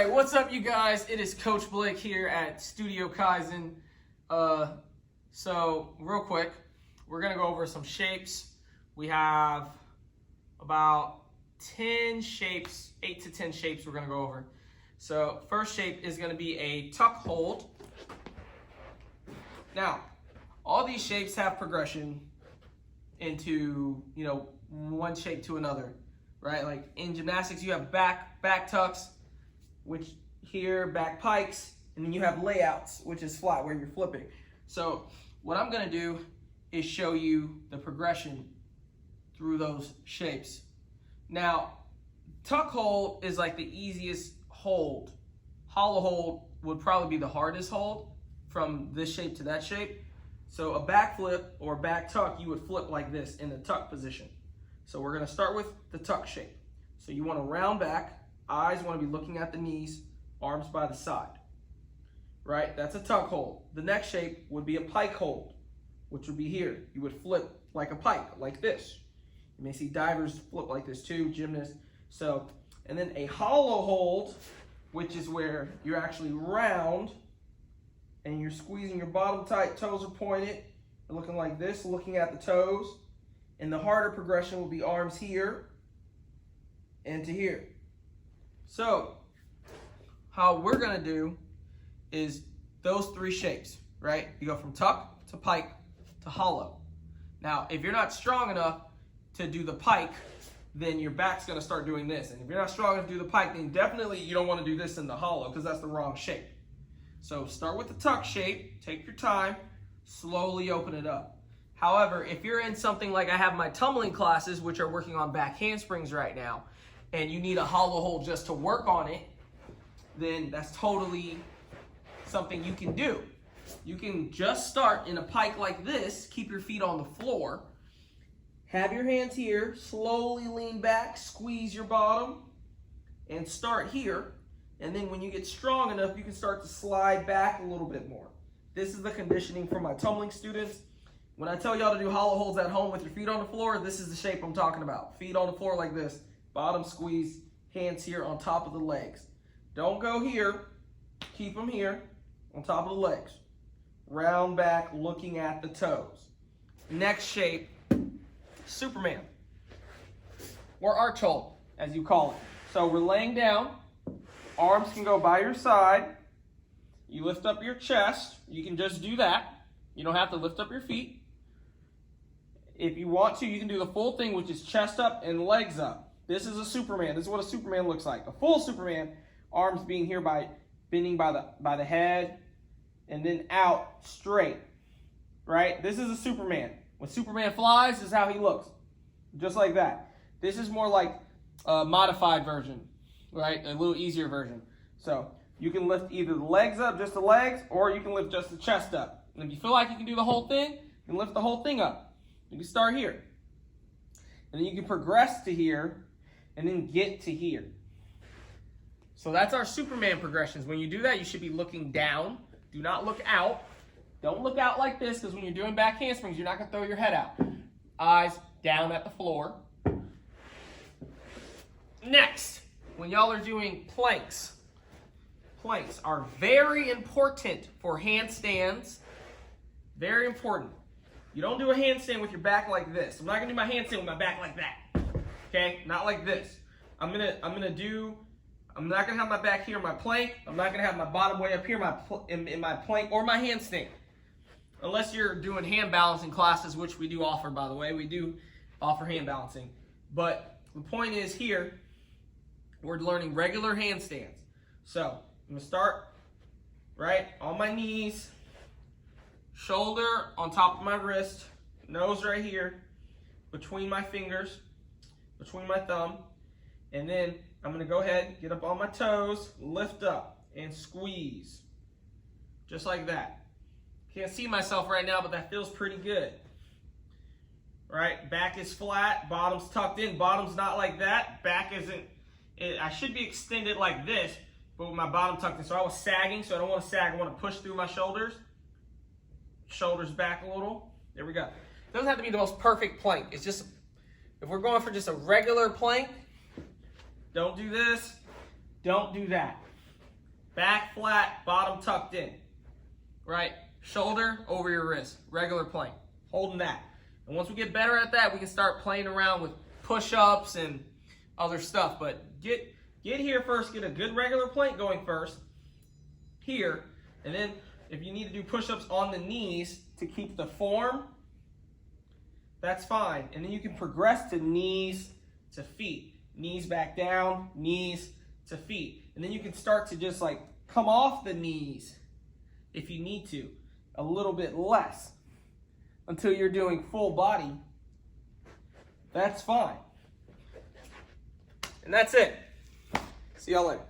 right, what's up, you guys? It is Coach Blake here at Studio Kaizen. So real quick, we're gonna go over some shapes. We have about 10 shapes, 8 to 10 shapes we're gonna go over. So first shape is gonna be a tuck hold. Now, all these shapes have progression into, one shape to another, right? Like in gymnastics, you have back tucks, which here, back pikes, and then you have layouts, which is flat, where you're flipping. So what I'm gonna do is show you the progression through those shapes. Now, tuck hold is like the easiest hold. Hollow hold would probably be the hardest hold from this shape to that shape. So a back flip or back tuck, you would flip like this in the tuck position. So we're gonna start with the tuck shape. So you wanna round back, eyes wanna be looking at the knees, arms by the side, right? That's a tuck hold. The next shape would be a pike hold, which would be here. You would flip like a pike, like this. You may see divers flip like this too, gymnasts. So, and then a hollow hold, which is where you're actually round and you're squeezing your bottom tight, toes are pointed, and looking like this, looking at the toes. And the harder progression will be arms here and to here. So, how we're gonna do is those three shapes, right? You go from tuck to pike to hollow. Now, if you're not strong enough to do the pike, then your back's gonna start doing this. And if you're not strong enough to do the pike, then definitely you don't wanna do this in the hollow because that's the wrong shape. So start with the tuck shape, take your time, slowly open it up. However, if you're in something like I have my tumbling classes, which are working on back handsprings right now, and you need a hollow hold just to work on it, then that's totally something you can do. You can just start in a pike like this, keep your feet on the floor, have your hands here, slowly lean back, squeeze your bottom, and start here. And then when you get strong enough, you can start to slide back a little bit more. This is the conditioning for my tumbling students. When I tell y'all to do hollow holds at home with your feet on the floor, this is the shape I'm talking about. Feet on the floor like this, bottom squeeze, hands here on top of the legs. Don't go here, keep them here on top of the legs. Round back, looking at the toes. Next shape, Superman, or arch hold, as you call it. So we're laying down, arms can go by your side. You lift up your chest, you can just do that. You don't have to lift up your feet. If you want to, you can do the full thing, which is chest up and legs up. This is a Superman. This is what a Superman looks like. A full Superman, arms being here by bending by the head, and then out straight, right? This is a Superman. When Superman flies, this is how he looks, just like that. This is more like a modified version, right? A little easier version. So you can lift either the legs up, just the legs, or you can lift just the chest up. And if you feel like you can do the whole thing, you can lift the whole thing up. You can start here. And then you can progress to here, and then get to here. So that's our Superman progressions. When you do that, you should be looking down. Do not look out. Don't look out like this, because when you're doing back handsprings, you're not going to throw your head out. Eyes down at the floor. Next, when y'all are doing planks, planks are very important for handstands. Very important. You don't do a handstand with your back like this. I'm not going to do my handstand with my back like that. Okay? Not like this. I'm not going to have my back here in my plank. I'm not going to have my bottom way up here in my plank or my handstand. Unless you're doing hand balancing classes, which we do offer, by the way. We do offer hand balancing. But the point is here, we're learning regular handstands. So I'm going to start right on my knees, shoulder on top of my wrist, nose right here, between my fingers, between my thumb, and then I'm going to go ahead, get up on my toes, lift up, and squeeze. Just like that. Can't see myself right now, but that feels pretty good. Right? Back is flat, bottom's tucked in. Bottom's not like that. Back isn't, I should be extended like this, but with my bottom tucked in. So I was sagging, so I don't want to sag. I want to push through my shoulders. Shoulders back a little. There we go. It doesn't have to be the most perfect plank. It's just, if we're going for just a regular plank, don't do this, don't do that. Back flat, bottom tucked in, right? Shoulder over your wrist, regular plank, holding that. And once we get better at that, we can start playing around with push-ups and other stuff. But get here first, get a good regular plank going first, here. And then if you need to do push-ups on the knees to keep the form, that's fine. And then you can progress to knees to feet. Knees back down, knees to feet. And then you can start to just like come off the knees if you need to, a little bit less until you're doing full body. That's fine. And that's it. See y'all later.